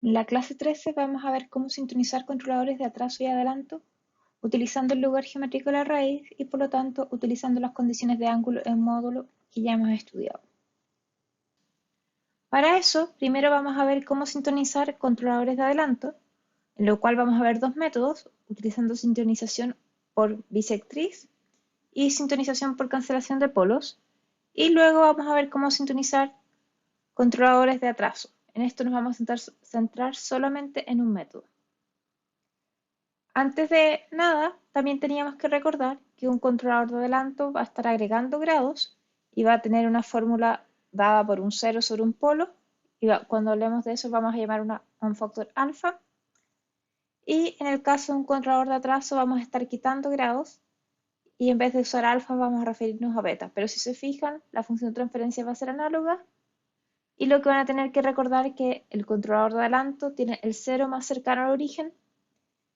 En la clase 13 vamos a ver cómo sintonizar controladores de atraso y adelanto utilizando el lugar geométrico de la raíz y por lo tanto utilizando las condiciones de ángulo en módulo que ya hemos estudiado. Para eso, primero vamos a ver cómo sintonizar controladores de adelanto, en lo cual vamos a ver dos métodos, utilizando sintonización por bisectriz y sintonización por cancelación de polos, y luego vamos a ver cómo sintonizar controladores de atraso. En esto nos vamos a centrar solamente en un método. Antes de nada, también teníamos que recordar que un controlador de adelanto va a estar agregando grados y va a tener una fórmula dada por un cero sobre un polo. Y cuando hablemos de eso vamos a llamar a un factor alfa. Y en el caso de un controlador de atraso vamos a estar quitando grados y en vez de usar alfa vamos a referirnos a beta. Pero si se fijan, la función de transferencia va a ser análoga. Y lo que van a tener que recordar es que el controlador de adelanto tiene el cero más cercano al origen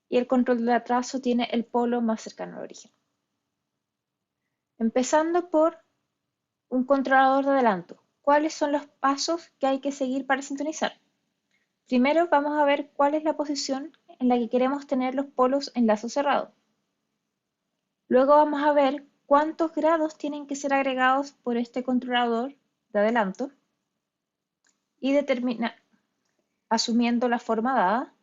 y el control de atraso tiene el polo más cercano al origen. Empezando por un controlador de adelanto. ¿Cuáles son los pasos que hay que seguir para sintonizar? Primero vamos a ver cuál es la posición en la que queremos tener los polos en lazo cerrado. Luego vamos a ver cuántos grados tienen que ser agregados por este controlador de adelanto y asumiendo la forma dada.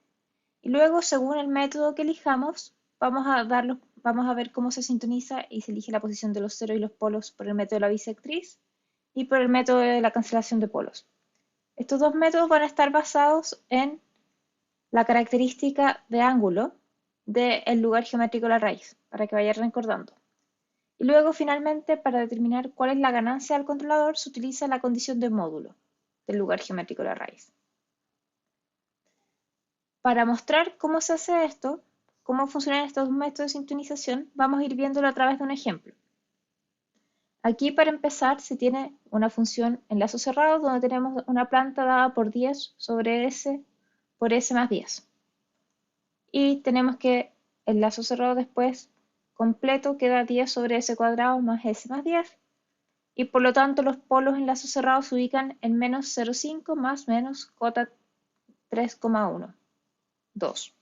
Y luego, según el método que elijamos, vamos a ver cómo se sintoniza y se elige la posición de los ceros y los polos por el método de la bisectriz y por el método de la cancelación de polos. Estos dos métodos van a estar basados en la característica de ángulo del lugar geométrico de la raíz, para que vayan recordando. Y luego, finalmente, para determinar cuál es la ganancia del controlador, se utiliza la condición de módulo del lugar geométrico de la raíz. Para mostrar cómo se hace esto, cómo funcionan estos métodos de sintonización, vamos a ir viéndolo a través de un ejemplo. Aquí, para empezar, se tiene una función en lazo cerrado donde tenemos una planta dada por 10 sobre S por S más 10. Y tenemos que el lazo cerrado después completo queda 10 sobre S cuadrado más S más 10. Y por lo tanto los polos en lazo cerrado se ubican en menos 0,5 más menos cota 3,1, 2.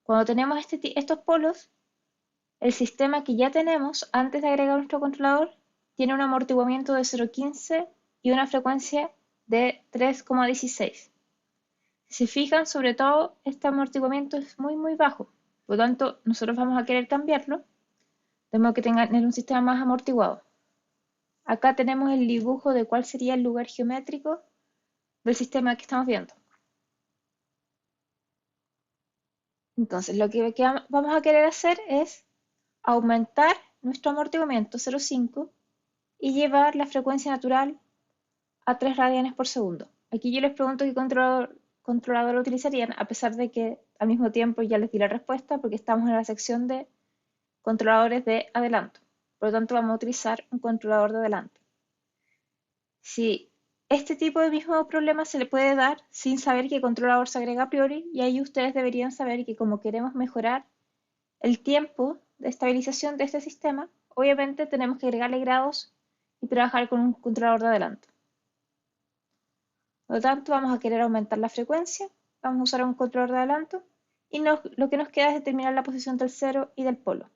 Cuando tenemos estos polos, el sistema que ya tenemos antes de agregar nuestro controlador tiene un amortiguamiento de 0,15 y una frecuencia de 3,16. Si se fijan, sobre todo, este amortiguamiento es muy bajo. Por lo tanto, nosotros vamos a querer cambiarlo, de modo que tenga un sistema más amortiguado. Acá tenemos el dibujo de cuál sería el lugar geométrico del sistema que estamos viendo. Entonces, lo que vamos a querer hacer es aumentar nuestro amortiguamiento 0,5 y llevar la frecuencia natural a 3 radianes por segundo. Aquí yo les pregunto qué controlador utilizarían, a pesar de que al mismo tiempo ya les di la respuesta porque estamos en la sección de controladores de adelanto. Por lo tanto, vamos a utilizar un controlador de adelanto. Si este tipo de mismo problema se le puede dar sin saber qué controlador se agrega a priori, y ahí ustedes deberían saber que como queremos mejorar el tiempo de estabilización de este sistema, obviamente tenemos que agregarle grados y trabajar con un controlador de adelanto. Por lo tanto, vamos a querer aumentar la frecuencia, vamos a usar un controlador de adelanto y lo que nos queda es determinar la posición del cero y del polo.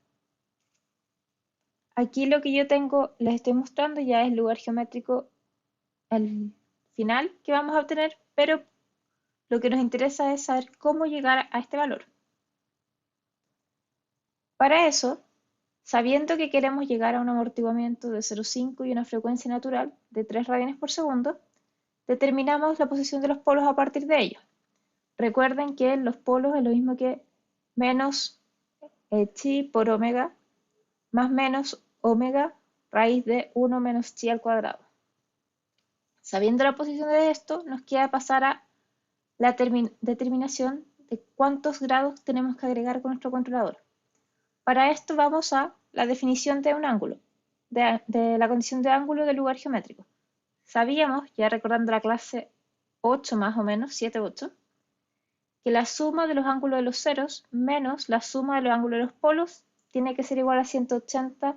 Aquí lo que yo les estoy mostrando ya es el lugar geométrico al final que vamos a obtener, pero lo que nos interesa es saber cómo llegar a este valor. Para eso, sabiendo que queremos llegar a un amortiguamiento de 0,5 y una frecuencia natural de 3 radianes por segundo, determinamos la posición de los polos a partir de ello. Recuerden que los polos es lo mismo que menos chi por omega más menos omega raíz de 1 menos chi al cuadrado. Sabiendo la posición de esto, nos queda pasar a la determinación de cuántos grados tenemos que agregar con nuestro controlador. Para esto vamos a la definición de un ángulo, de la condición de ángulo del lugar geométrico. Sabíamos, ya recordando la clase 8 más o menos, 7, 8, que la suma de los ángulos de los ceros menos la suma de los ángulos de los polos tiene que ser igual a 180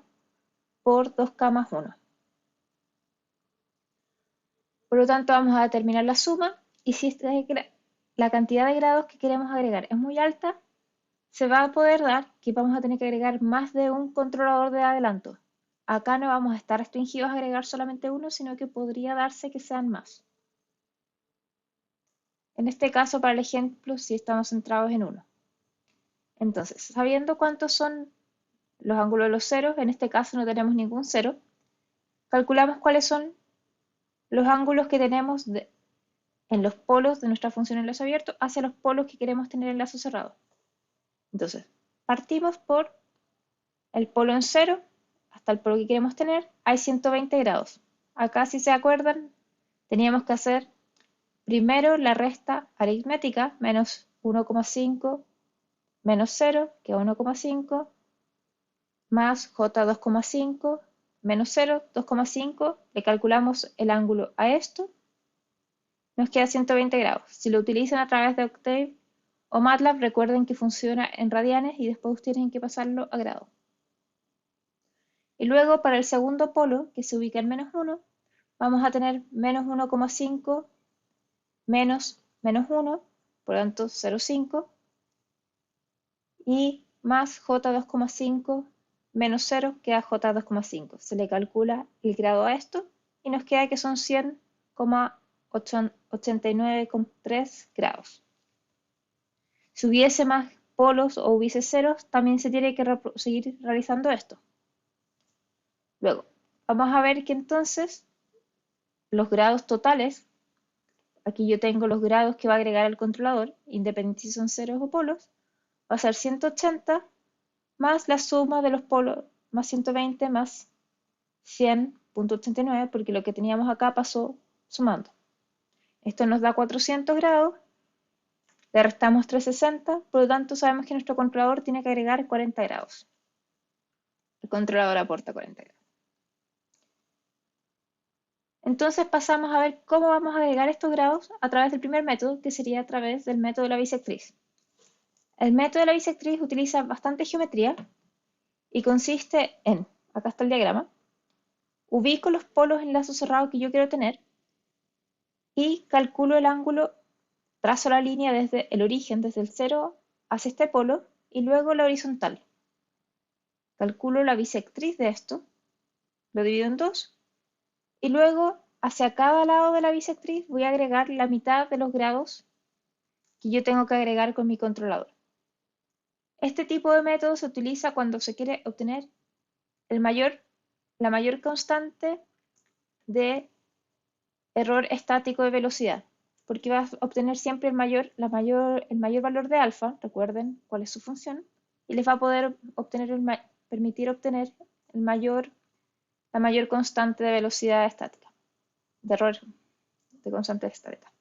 por 2K más 1. Por lo tanto, vamos a determinar la suma y si la cantidad de grados que queremos agregar es muy alta, se va a poder dar que vamos a tener que agregar más de un controlador de adelanto. Acá no vamos a estar restringidos a agregar solamente uno, sino que podría darse que sean más. En este caso, para el ejemplo, si estamos centrados en uno. Entonces, sabiendo cuántos son los ángulos de los ceros, en este caso no tenemos ningún cero, calculamos cuáles son los ángulos que tenemos en los polos de nuestra función enlace abierto hacia los polos que queremos tener en lazo cerrado. Entonces, partimos por el polo en cero hasta el polo que queremos tener, hay 120 grados. Acá, si se acuerdan, teníamos que hacer primero la resta aritmética, menos 1,5 menos 0, que es 1,5, más J2,5, menos 0, 2,5, le calculamos el ángulo a esto, nos queda 120 grados. Si lo utilizan a través de Octave o MATLAB, recuerden que funciona en radianes y después ustedes tienen que pasarlo a grados. Y luego para el segundo polo, que se ubica en menos 1, vamos a tener menos 1,5 menos 1, por lo tanto 0,5, y más J2,5 menos 0 queda J2,5. Se le calcula el grado a esto y nos queda que son 100,89,3 grados. Si hubiese más polos o hubiese ceros, también se tiene que seguir realizando esto. Luego, vamos a ver que entonces los grados totales, aquí yo tengo los grados que va a agregar el controlador, independientemente si son ceros o polos, va a ser 180 más la suma de los polos, más 120 más 100,89, porque lo que teníamos acá pasó sumando. Esto nos da 400 grados, le restamos 360, por lo tanto sabemos que nuestro controlador tiene que agregar 40 grados. El controlador aporta 40 grados. Entonces pasamos a ver cómo vamos a agregar estos grados a través del primer método, que sería a través del método de la bisectriz. El método de la bisectriz utiliza bastante geometría y consiste en, acá está el diagrama, ubico los polos en lazo cerrado que yo quiero tener y calculo el ángulo, trazo la línea desde el origen, desde el 0 hacia este polo y luego la horizontal. Calculo la bisectriz de esto, lo divido en dos y luego hacia cada lado de la bisectriz voy a agregar la mitad de los grados que yo tengo que agregar con mi controlador. Este tipo de método se utiliza cuando se quiere obtener la mayor constante de error estático de velocidad, porque va a obtener siempre el mayor valor de alfa, recuerden cuál es su función, y les va a poder permitir obtener la mayor constante de velocidad estática, de error de constante estática.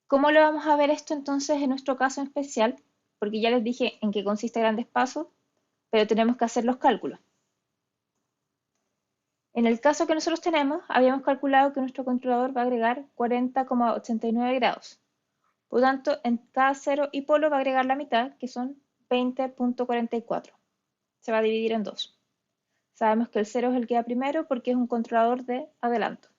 ¿Cómo lo vamos a ver esto entonces en nuestro caso en especial? Porque ya les dije en qué consiste grandes pasos, pero tenemos que hacer los cálculos. En el caso que nosotros tenemos, habíamos calculado que nuestro controlador va a agregar 40,89 grados. Por lo tanto, en cada cero y polo va a agregar la mitad, que son 20,44. Se va a dividir en dos. Sabemos que el 0 es el que va primero porque es un controlador de adelanto.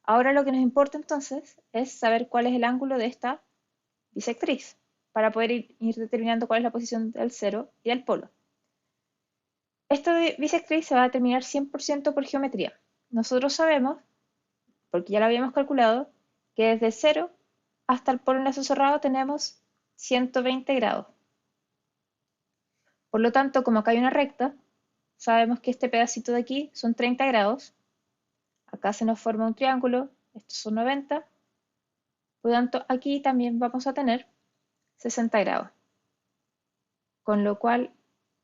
Ahora lo que nos importa entonces es saber cuál es el ángulo de esta bisectriz, para poder ir determinando cuál es la posición del 0 y del polo. Esta bisectriz se va a determinar 100% por geometría. Nosotros sabemos, porque ya lo habíamos calculado, que desde 0 hasta el polo en lazo cerrado tenemos 120 grados. Por lo tanto, como acá hay una recta, sabemos que este pedacito de aquí son 30 grados. Acá se nos forma un triángulo, estos son 90. Por lo tanto, aquí también vamos a tener 60 grados. Con lo cual,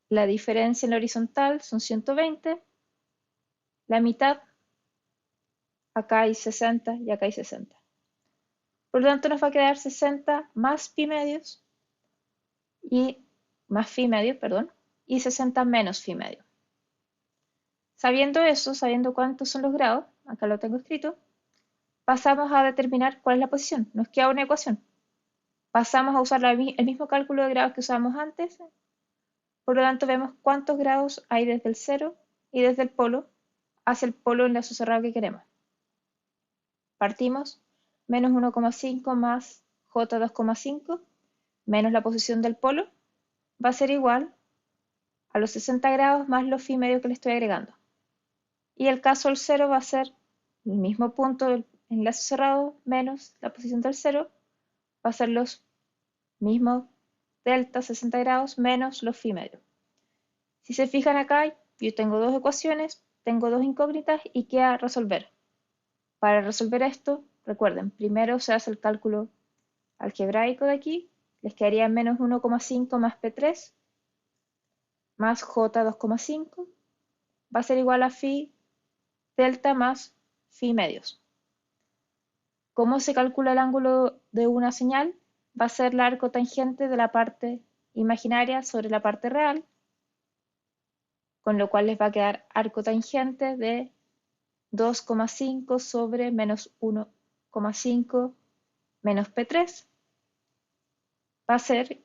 la diferencia en la horizontal son 120. La mitad, acá hay 60 y acá hay 60. Por lo tanto, nos va a quedar 60 más pi medios y más phi medio, perdón, y 60 menos phi medio. Sabiendo eso, sabiendo cuántos son los grados, acá lo tengo escrito, pasamos a determinar cuál es la posición. Nos queda una ecuación. Pasamos a usar el mismo cálculo de grados que usábamos antes. Por lo tanto, vemos cuántos grados hay desde el 0 y desde el polo hacia el polo en lazo cerrado que queremos. Partimos menos 1,5 más J2,5 menos la posición del polo va a ser igual a los 60 grados más los phi medio que le estoy agregando. Y el caso del 0 va a ser el mismo punto del enlace cerrado menos la posición del 0, va a ser los mismos delta 60 grados menos los phi medio. Si se fijan acá, yo tengo dos ecuaciones, tengo dos incógnitas y queda resolver. Para resolver esto, recuerden, primero se hace el cálculo algebraico de aquí, les quedaría menos 1,5 más P3 más J2,5 va a ser igual a phi delta más phi medios. ¿Cómo se calcula el ángulo de una señal? Va a ser la arcotangente de la parte imaginaria sobre la parte real, con lo cual les va a quedar arcotangente de 2,5 sobre menos 1,5 menos P3 va a ser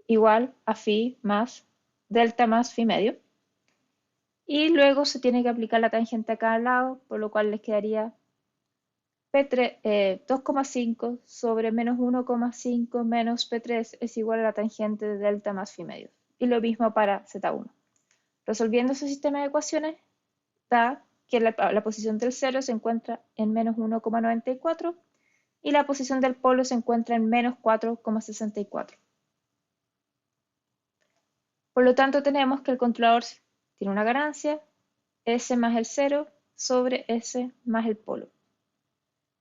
igual a phi más delta más phi medio. Y luego se tiene que aplicar la tangente a cada lado, por lo cual les quedaría 2,5 sobre menos 1,5 menos P3 es igual a la tangente de delta más phi medio. Y lo mismo para Z1. Resolviendo ese sistema de ecuaciones, da que la posición del 0 se encuentra en menos 1,94 y la posición del polo se encuentra en menos 4,64. Por lo tanto, tenemos que el controlador tiene una ganancia, S más el 0 sobre S más el polo.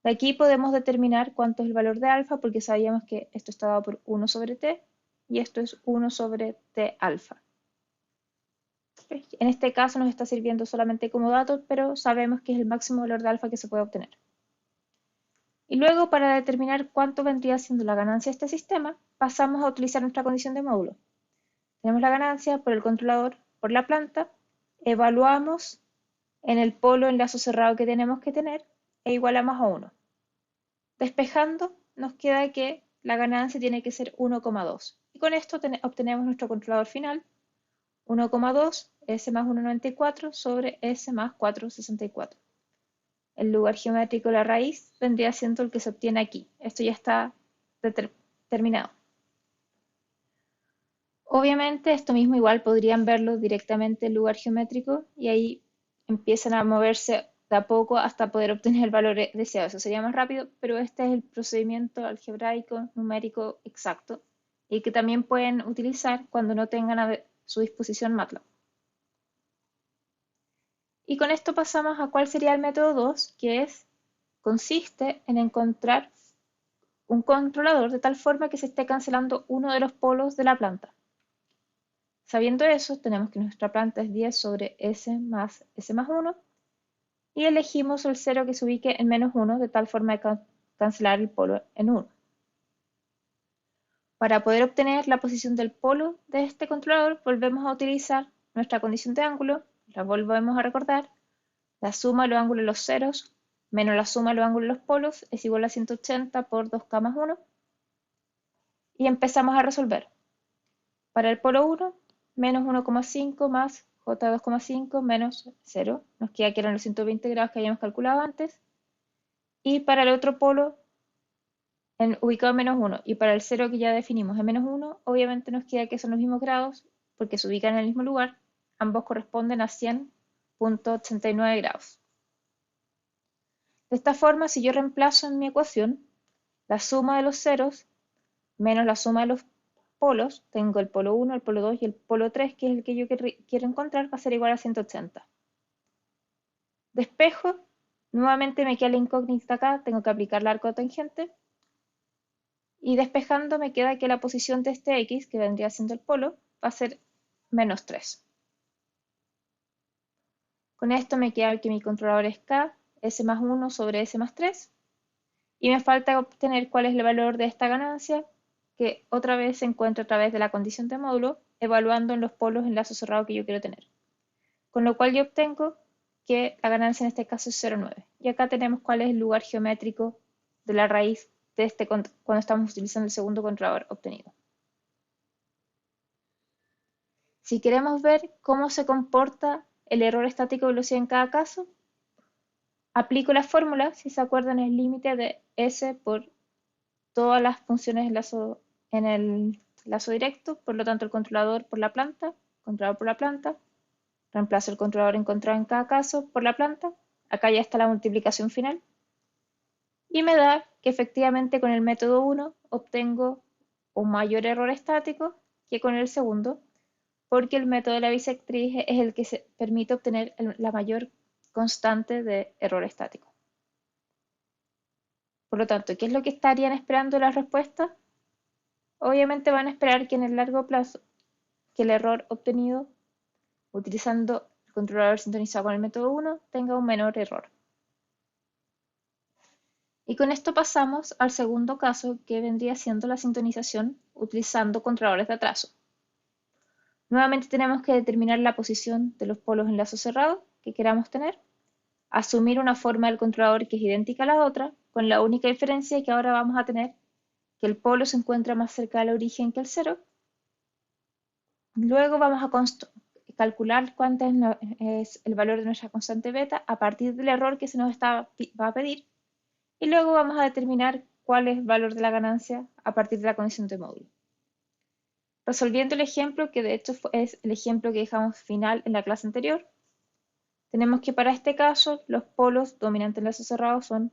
De aquí podemos determinar cuánto es el valor de alfa porque sabíamos que esto está dado por 1 sobre t y esto es 1 sobre t alfa. En este caso nos está sirviendo solamente como dato, pero sabemos que es el máximo valor de alfa que se puede obtener. Y luego, para determinar cuánto vendría siendo la ganancia de este sistema, pasamos a utilizar nuestra condición de módulo. Tenemos la ganancia por el controlador, por la planta, evaluamos en el polo el lazo cerrado que tenemos que tener e igualamos a 1. Despejando, nos queda que la ganancia tiene que ser 1,2. Y con esto obtenemos nuestro controlador final, 1,2 S más 1,94 sobre S más 4,64. El lugar geométrico de la raíz vendría siendo el que se obtiene aquí. Esto ya está determinado. Obviamente esto mismo igual podrían verlo directamente en el lugar geométrico y ahí empiezan a moverse de a poco hasta poder obtener el valor deseado. Eso sería más rápido, pero este es el procedimiento algebraico numérico exacto y que también pueden utilizar cuando no tengan a su disposición MATLAB. Y con esto pasamos a cuál sería el método 2, que consiste en encontrar un controlador de tal forma que se esté cancelando uno de los polos de la planta. Sabiendo eso, tenemos que nuestra planta es 10 sobre S más 1 y elegimos el 0 que se ubique en menos 1 de tal forma de cancelar el polo en 1. Para poder obtener la posición del polo de este controlador, volvemos a utilizar nuestra condición de ángulo, la volvemos a recordar, la suma de los ángulos de los ceros menos la suma de los ángulos de los polos es igual a 180 por 2K más 1 y empezamos a resolver. Para el polo 1, menos 1,5 más J2,5 menos 0, nos queda que eran los 120 grados que habíamos calculado antes, y para el otro polo, ubicado en menos 1, y para el 0 que ya definimos en menos 1, obviamente nos queda que son los mismos grados, porque se ubican en el mismo lugar, ambos corresponden a 100,89 grados. De esta forma, si yo reemplazo en mi ecuación la suma de los ceros menos la suma de los polos, tengo el polo 1, el polo 2 y el polo 3, que es el que yo quiero encontrar, va a ser igual a 180. Despejo, nuevamente me queda la incógnita acá, tengo que aplicar la arcotangente, y despejando me queda que la posición de este x, que vendría siendo el polo, va a ser menos 3. Con esto me queda que mi controlador es k, s más 1 sobre s más 3, y me falta obtener cuál es el valor de esta ganancia, que otra vez se encuentra a través de la condición de módulo, evaluando en los polos el lazo cerrado que yo quiero tener. Con lo cual yo obtengo que la ganancia en este caso es 0,9. Y acá tenemos cuál es el lugar geométrico de la raíz de cuando estamos utilizando el segundo controlador obtenido. Si queremos ver cómo se comporta el error estático de velocidad en cada caso, aplico la fórmula, si se acuerdan, el límite de S por todas las funciones en el lazo directo, por lo tanto el controlador por la planta, controlador por la planta, reemplazo el controlador encontrado en cada caso por la planta, acá ya está la multiplicación final, y me da que efectivamente con el método 1 obtengo un mayor error estático que con el segundo, porque el método de la bisectriz es el que se permite obtener la mayor constante de error estático. Por lo tanto, ¿qué es lo que estarían esperando las respuestas? Obviamente van a esperar que en el largo plazo, que el error obtenido utilizando el controlador sintonizado con el método 1 tenga un menor error. Y con esto pasamos al segundo caso, que vendría siendo la sintonización utilizando controladores de atraso. Nuevamente tenemos que determinar la posición de los polos en lazo cerrado que queramos tener, asumir una forma del controlador que es idéntica a la otra, con la única diferencia que ahora vamos a tener que el polo se encuentra más cerca del origen que el cero. Luego vamos a calcular cuánto es el valor de nuestra constante beta a partir del error que se nos va a pedir, y luego vamos a determinar cuál es el valor de la ganancia a partir de la condición de módulo. Resolviendo el ejemplo, que de hecho es el ejemplo que dejamos final en la clase anterior, tenemos que para este caso los polos dominantes en lazo cerrado son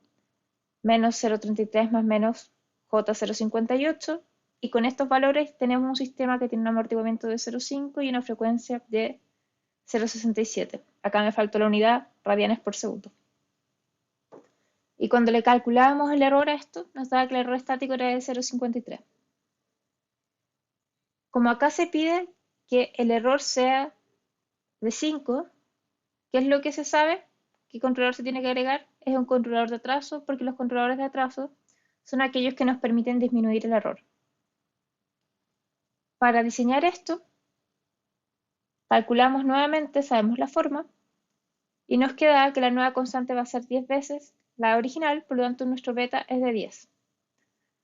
menos 0,33 más menos J0,58, y con estos valores tenemos un sistema que tiene un amortiguamiento de 0,5 y una frecuencia de 0,67. Acá me faltó la unidad, radianes por segundo. Y cuando le calculábamos el error a esto, nos daba que el error estático era de 0,53. Como acá se pide que el error sea de 5, ¿qué es lo que se sabe? ¿Qué controlador se tiene que agregar? Es un controlador de atraso, porque los controladores de atraso son aquellos que nos permiten disminuir el error. Para diseñar esto, calculamos nuevamente, sabemos la forma, y nos queda que la nueva constante va a ser 10 veces la original, por lo tanto nuestro beta es de 10.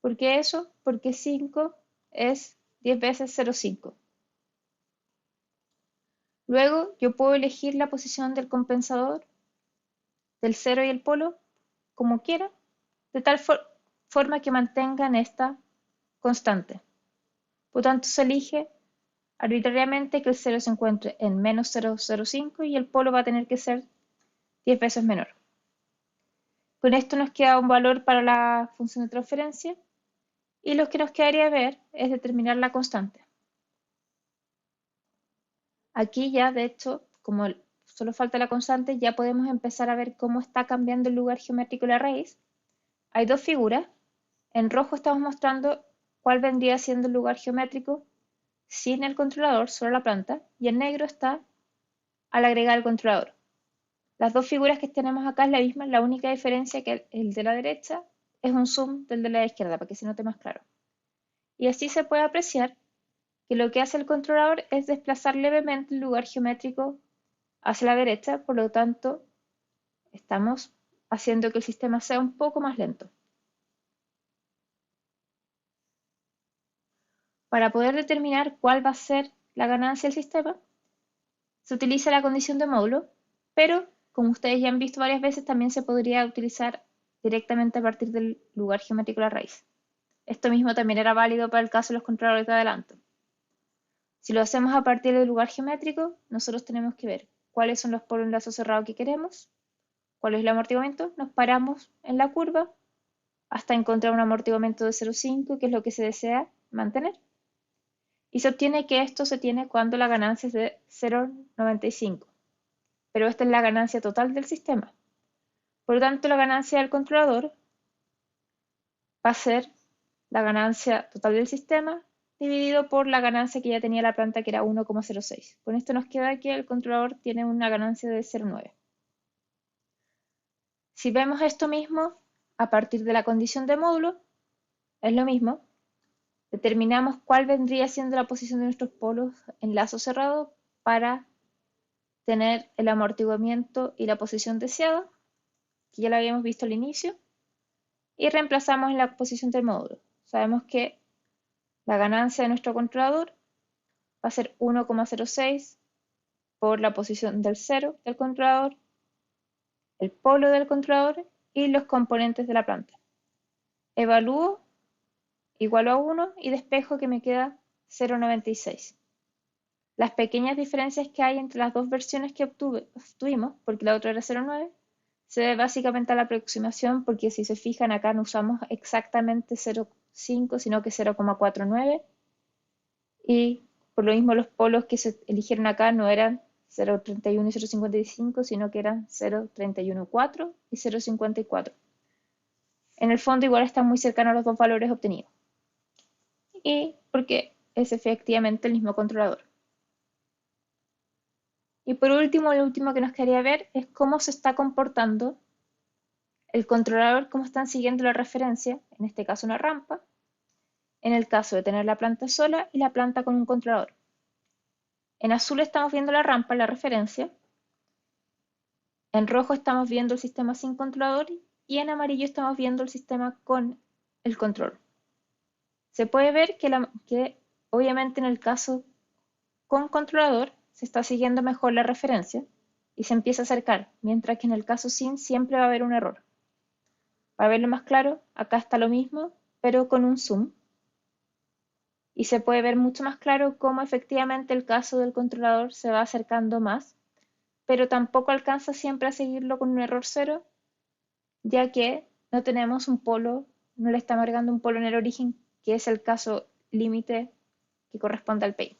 ¿Por qué eso? Porque 5 es 10 veces 0,5. Luego yo puedo elegir la posición del compensador, del 0 y el polo, como quiera, de tal forma que mantengan esta constante. Por tanto, se elige arbitrariamente que el 0 se encuentre en menos 0,05 y el polo va a tener que ser 10 veces menor. Con esto nos queda un valor para la función de transferencia, y lo que nos quedaría ver es determinar la constante. Aquí ya, de hecho, como solo falta la constante, ya podemos empezar a ver cómo está cambiando el lugar geométrico de la raíz. Hay dos figuras. En rojo estamos mostrando cuál vendría siendo el lugar geométrico sin el controlador, solo la planta, y en negro está al agregar el controlador. Las dos figuras que tenemos acá es la misma, la única diferencia que el de la derecha es un zoom del de la izquierda, para que se note más claro. Y así se puede apreciar que lo que hace el controlador es desplazar levemente el lugar geométrico hacia la derecha, por lo tanto, estamos haciendo que el sistema sea un poco más lento. Para poder determinar cuál va a ser la ganancia del sistema, se utiliza la condición de módulo, pero como ustedes ya han visto varias veces, también se podría utilizar directamente a partir del lugar geométrico de la raíz. Esto mismo también era válido para el caso de los controladores de adelanto. Si lo hacemos a partir del lugar geométrico, nosotros tenemos que ver cuáles son los polos en lazo cerrado que queremos, cuál es el amortiguamiento, nos paramos en la curva hasta encontrar un amortiguamiento de 0,5, que es lo que se desea mantener. Y se obtiene que esto se tiene cuando la ganancia es de 0,95. Pero esta es la ganancia total del sistema. Por lo tanto, la ganancia del controlador va a ser la ganancia total del sistema dividido por la ganancia que ya tenía la planta, que era 1,06. Con esto nos queda que el controlador tiene una ganancia de 0,9. Si vemos esto mismo a partir de la condición de módulo, es lo mismo. Determinamos cuál vendría siendo la posición de nuestros polos en lazo cerrado para tener el amortiguamiento y la posición deseada, que ya lo habíamos visto al inicio, y reemplazamos en la posición del módulo. Sabemos que la ganancia de nuestro controlador va a ser 1,06 por la posición del 0 del controlador, el polo del controlador y los componentes de la planta. evalúo, igualo a 1 y despejo que me queda 0,96. Las pequeñas diferencias que hay entre las dos versiones que obtuvimos, porque la otra era 0,9, se debe básicamente a la aproximación, porque si se fijan acá no usamos exactamente 0,5, sino que 0,49. Y por lo mismo los polos que se eligieron acá no eran 0,31 y 0,55, sino que eran 0,314 y 0,54. En el fondo igual están muy cercanos a los dos valores obtenidos. Y porque es efectivamente el mismo controlador. Y por último, lo último que nos quería ver es cómo se está comportando el controlador, cómo están siguiendo la referencia, en este caso una rampa, en el caso de tener la planta sola y la planta con un controlador. En azul estamos viendo la rampa, la referencia. En rojo estamos viendo el sistema sin controlador y en amarillo estamos viendo el sistema con el control. Se puede ver que obviamente en el caso con controlador se está siguiendo mejor la referencia y se empieza a acercar, mientras que en el caso sin siempre va a haber un error. Para verlo más claro, acá está lo mismo, pero con un zoom. Y se puede ver mucho más claro cómo efectivamente el caso del controlador se va acercando más, pero tampoco alcanza siempre a seguirlo con un error cero, ya que no tenemos un polo, no le estamos agregando un polo en el origen, que es el caso límite que corresponde al PEI.